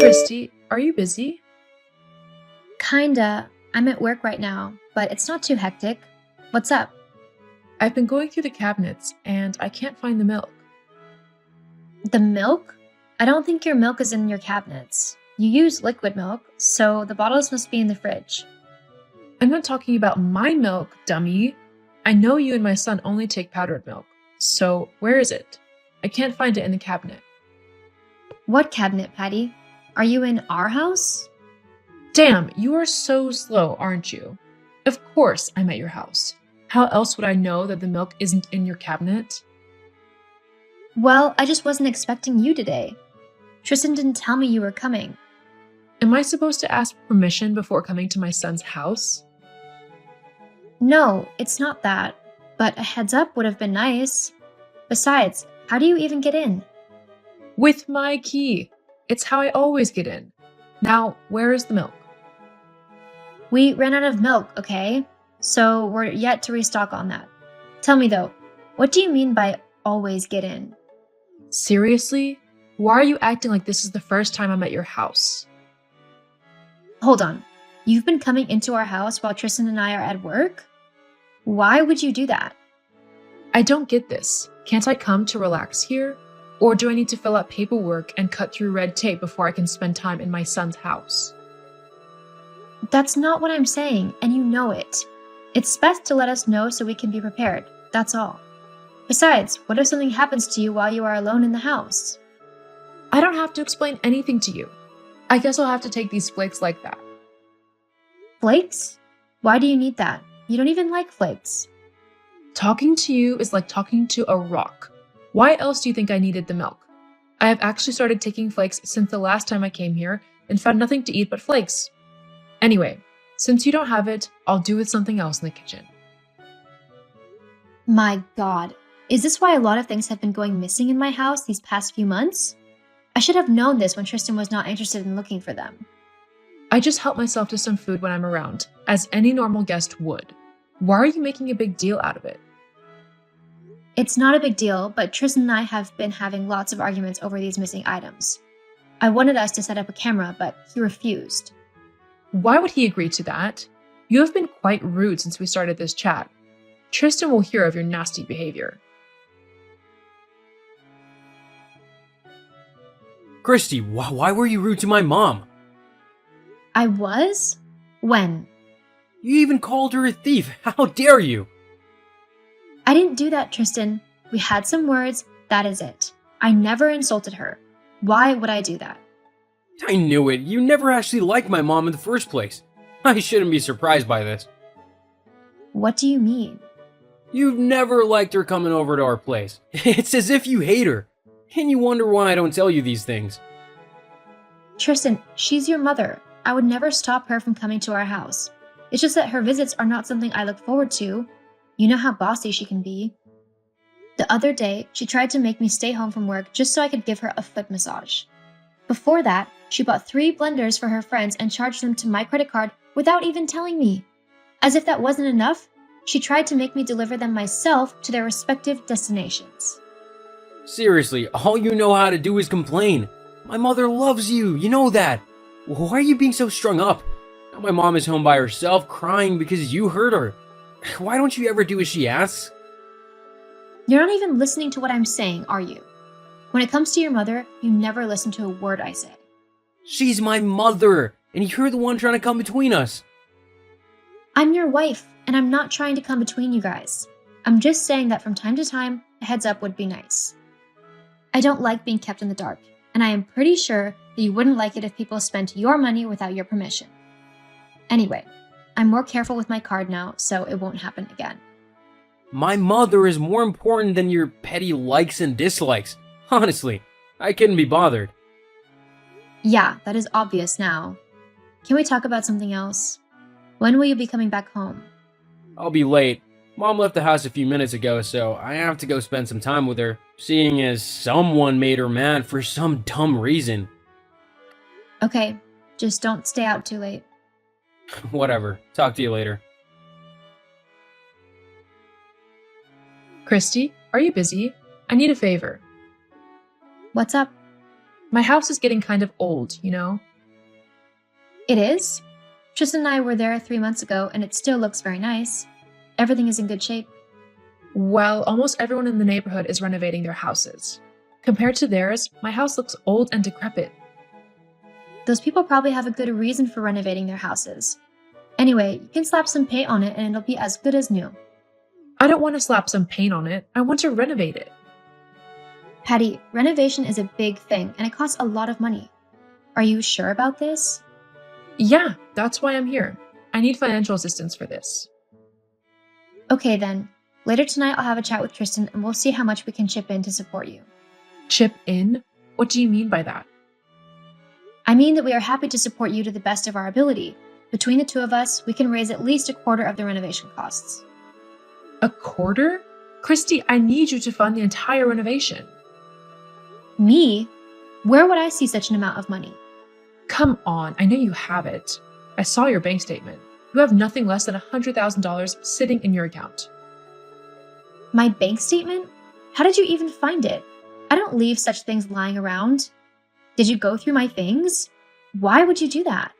Christy, are you busy? Kinda. I'm at work right now, but it's not too hectic. What's up? I've been going through the cabinets and I can't find the milk. The milk? I don't think your milk is in your cabinets. You use liquid milk, so the bottles must be in the fridge. I'm not talking about my milk, dummy. I know you and my son only take powdered milk. So where is it? I can't find it in the cabinet. What cabinet, Patty? Are you in our house? Damn, you are so slow, aren't you? Of course I'm at your house. How else would I know that the milk isn't in your cabinet? Well, I just wasn't expecting you today. Tristan didn't tell me you were coming. Am I supposed to ask permission before coming to my son's house? No, it's not that. But a heads up would have been nice. Besides, how do you even get in? With my key. It's how I always get in. Now, where is the milk? We ran out of milk, okay? So we're yet to restock on that. Tell me though, what do you mean by always get in? Seriously? Why are you acting like this is the first time I'm at your house? Hold on. You've been coming into our house while Tristan and I are at work? Why would you do that? I don't get this. Can't I come to relax here? Or do I need to fill out paperwork and cut through red tape before I can spend time in my son's house? That's not what I'm saying, and you know it. It's best to let us know so we can be prepared, that's all. Besides, what if something happens to you while you are alone in the house? I don't have to explain anything to you. I guess I'll have to take these flakes like that. Flakes? Why do you need that? You don't even like flakes. Talking to you is like talking to a rock. Why else do you think I needed the milk? I have actually started taking flakes since the last time I came here and found nothing to eat but flakes. Anyway, since you don't have it, I'll do with something else in the kitchen. My God, is this why a lot of things have been going missing in my house these past few months? I should have known this when Tristan was not interested in looking for them. I just help myself to some food when I'm around, as any normal guest would. Why are you making a big deal out of it? It's not a big deal, but Tristan and I have been having lots of arguments over these missing items. I wanted us to set up a camera, but he refused. Why would he agree to that? You have been quite rude since we started this chat. Tristan will hear of your nasty behavior. Christy, why were you rude to my mom? I was? When? You even called her a thief. How dare you? I didn't do that, Tristan. We had some words, that is it. I never insulted her. Why would I do that? I knew it. You never actually liked my mom in the first place. I shouldn't be surprised by this. What do you mean? You've never liked her coming over to our place. It's as if you hate her. And you wonder why I don't tell you these things. Tristan, she's your mother. I would never stop her from coming to our house. It's just that her visits are not something I look forward to. You know how bossy she can be. The other day, she tried to make me stay home from work just so I could give her a foot massage. Before that, she bought 3 blenders for her friends and charged them to my credit card without even telling me. As if that wasn't enough, she tried to make me deliver them myself to their respective destinations. Seriously, all you know how to do is complain. My mother loves you, you know that. Why are you being so strung up? Now my mom is home by herself crying because you hurt her. Why don't you ever do as she asks? You're not even listening to what I'm saying, are you? When it comes to your mother, you never listen to a word I say. She's my mother, and you're the one trying to come between us. I'm your wife, and I'm not trying to come between you guys. I'm just saying that from time to time, a heads up would be nice. I don't like being kept in the dark, and I am pretty sure that you wouldn't like it if people spent your money without your permission. Anyway, I'm more careful with my card now, so it won't happen again. My mother is more important than your petty likes and dislikes. Honestly, I couldn't be bothered. Yeah, that is obvious now. Can we talk about something else? When will you be coming back home? I'll be late. Mom left the house a few minutes ago, so I have to go spend some time with her, seeing as someone made her mad for some dumb reason. Okay, just don't stay out too late. Whatever. Talk to you later. Christy, are you busy? I need a favor. What's up? My house is getting kind of old, you know? It is? Tristan and I were there 3 months ago, and it still looks very nice. Everything is in good shape. Well, almost everyone in the neighborhood is renovating their houses. Compared to theirs, my house looks old and decrepit. Those people probably have a good reason for renovating their houses. Anyway, you can slap some paint on it and it'll be as good as new. I don't want to slap some paint on it. I want to renovate it. Patty, renovation is a big thing and it costs a lot of money. Are you sure about this? Yeah, that's why I'm here. I need financial assistance for this. Okay then. Later tonight I'll have a chat with Tristan and we'll see how much we can chip in to support you. Chip in? What do you mean by that? I mean that we are happy to support you to the best of our ability. Between the two of us, we can raise at least a quarter of the renovation costs. A quarter? Christy, I need you to fund the entire renovation. Me? Where would I see such an amount of money? Come on, I know you have it. I saw your bank statement. You have nothing less than $100,000 sitting in your account. My bank statement? How did you even find it? I don't leave such things lying around. Did you go through my things? Why would you do that?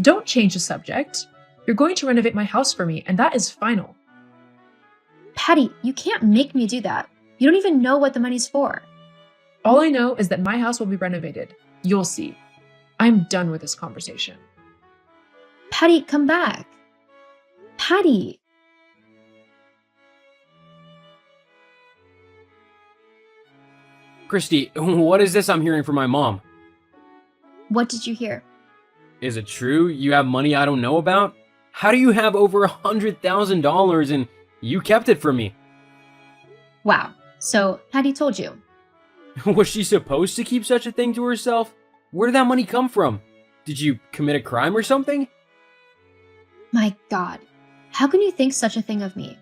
Don't change the subject. You're going to renovate my house for me, and that is final. Patty, you can't make me do that. You don't even know what the money's for. All I know is that my house will be renovated. You'll see. I'm done with this conversation. Patty, come back. Patty. Christy, what is this I'm hearing from my mom? What did you hear? Is it true you have money I don't know about? How do you have over $100,000 and you kept it from me? Wow. So, Patty told you. Was she supposed to keep such a thing to herself? Where did that money come from? Did you commit a crime or something? My God. How can you think such a thing of me?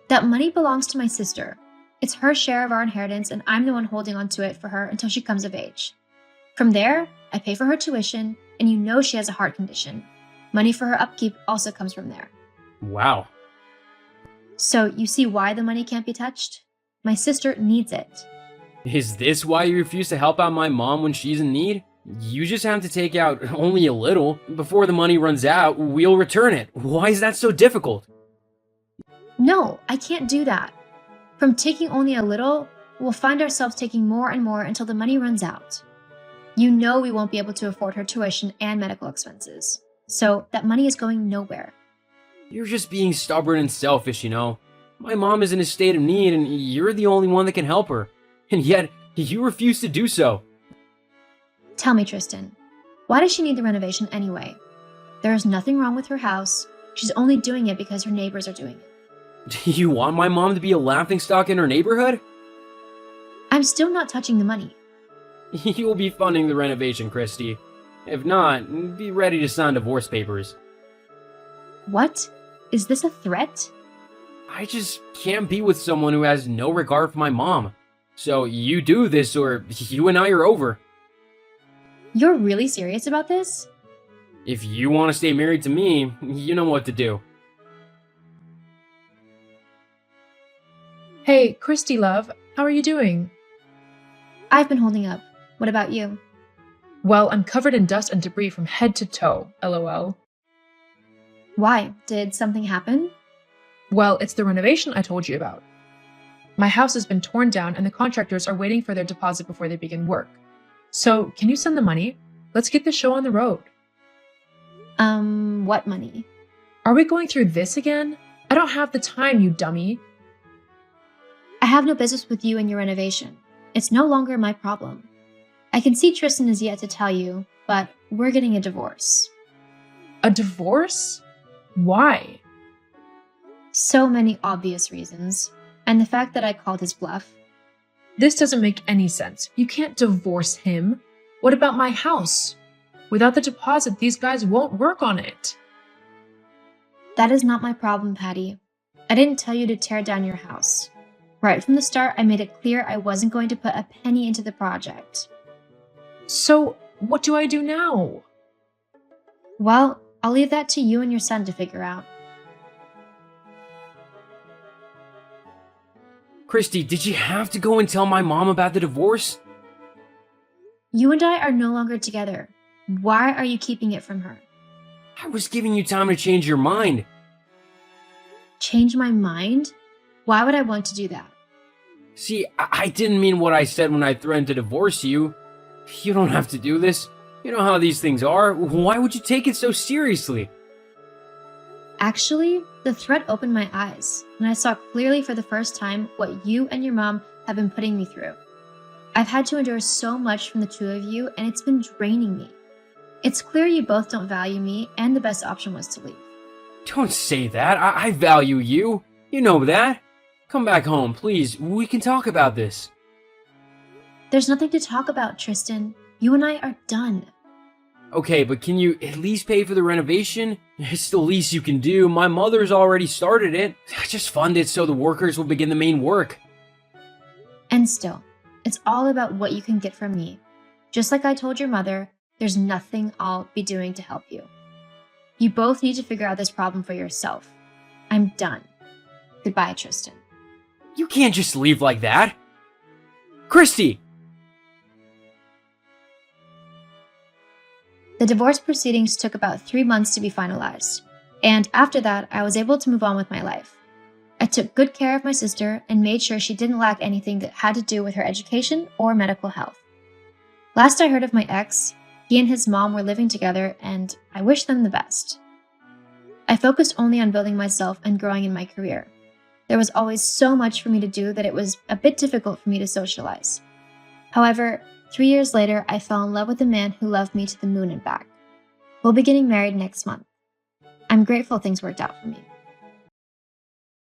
That money belongs to my sister. It's her share of our inheritance and I'm the one holding on to it for her until she comes of age. From there, I pay for her tuition, and you know she has a heart condition. Money for her upkeep also comes from there. Wow. So you see why the money can't be touched? My sister needs it. Is this why you refuse to help out my mom when she's in need? You just have to take out only a little. Before the money runs out, we'll return it. Why is that so difficult? No, I can't do that. From taking only a little, we'll find ourselves taking more and more until the money runs out. You know we won't be able to afford her tuition and medical expenses. So that money is going nowhere. You're just being stubborn and selfish, you know. My mom is in a state of need and you're the only one that can help her. And yet, you refuse to do so. Tell me, Tristan, why does she need the renovation anyway? There is nothing wrong with her house. She's only doing it because her neighbors are doing it. Do you want my mom to be a laughingstock in her neighborhood? I'm still not touching the money. You'll be funding the renovation, Christy. If not, be ready to sign divorce papers. What? Is this a threat? I just can't be with someone who has no regard for my mom. So you do this or you and I are over. You're really serious about this? If you want to stay married to me, you know what to do. Hey, Christy love, how are you doing? I've been holding up. What about you? Well, I'm covered in dust and debris from head to toe, lol. Why? Did something happen? Well, it's the renovation I told you about. My house has been torn down and the contractors are waiting for their deposit before they begin work. So, can you send the money? Let's get the show on the road. What money? Are we going through this again? I don't have the time, you dummy. I have no business with you and your renovation. It's no longer my problem. I can see Tristan is yet to tell you, but we're getting a divorce. A divorce? Why? So many obvious reasons. And the fact that I called his bluff. This doesn't make any sense. You can't divorce him. What about my house? Without the deposit, these guys won't work on it. That is not my problem, Patty. I didn't tell you to tear down your house. Right from the start, I made it clear I wasn't going to put a penny into the project. So, what do I do now? Well, I'll leave that to you and your son to figure out. Christy, did you have to go and tell my mom about the divorce? You and I are no longer together. Why are you keeping it from her? I was giving you time to change your mind. Change my mind? Why would I want to do that? See, I didn't mean what I said when I threatened to divorce you. You don't have to do this. You know how these things are. Why would you take it so seriously? Actually, the threat opened my eyes, and I saw clearly for the first time what you and your mom have been putting me through. I've had to endure so much from the two of you, and it's been draining me. It's clear you both don't value me, and the best option was to leave. Don't say that. I value you. You know that. Come back home, please. We can talk about this. There's nothing to talk about, Tristan. You and I are done. Okay, but can you at least pay for the renovation? It's the least you can do. My mother's already started it. Just fund it so the workers will begin the main work. And still, it's all about what you can get from me. Just like I told your mother, there's nothing I'll be doing to help you. You both need to figure out this problem for yourself. I'm done. Goodbye, Tristan. You can't just leave like that. Christy! The divorce proceedings took about 3 months to be finalized, and after that, I was able to move on with my life. I took good care of my sister and made sure she didn't lack anything that had to do with her education or medical health. Last I heard of my ex, he and his mom were living together, and I wish them the best. I focused only on building myself and growing in my career. There was always so much for me to do that it was a bit difficult for me to socialize. However, 3 years later, I fell in love with a man who loved me to the moon and back. We'll be getting married next month. I'm grateful things worked out for me.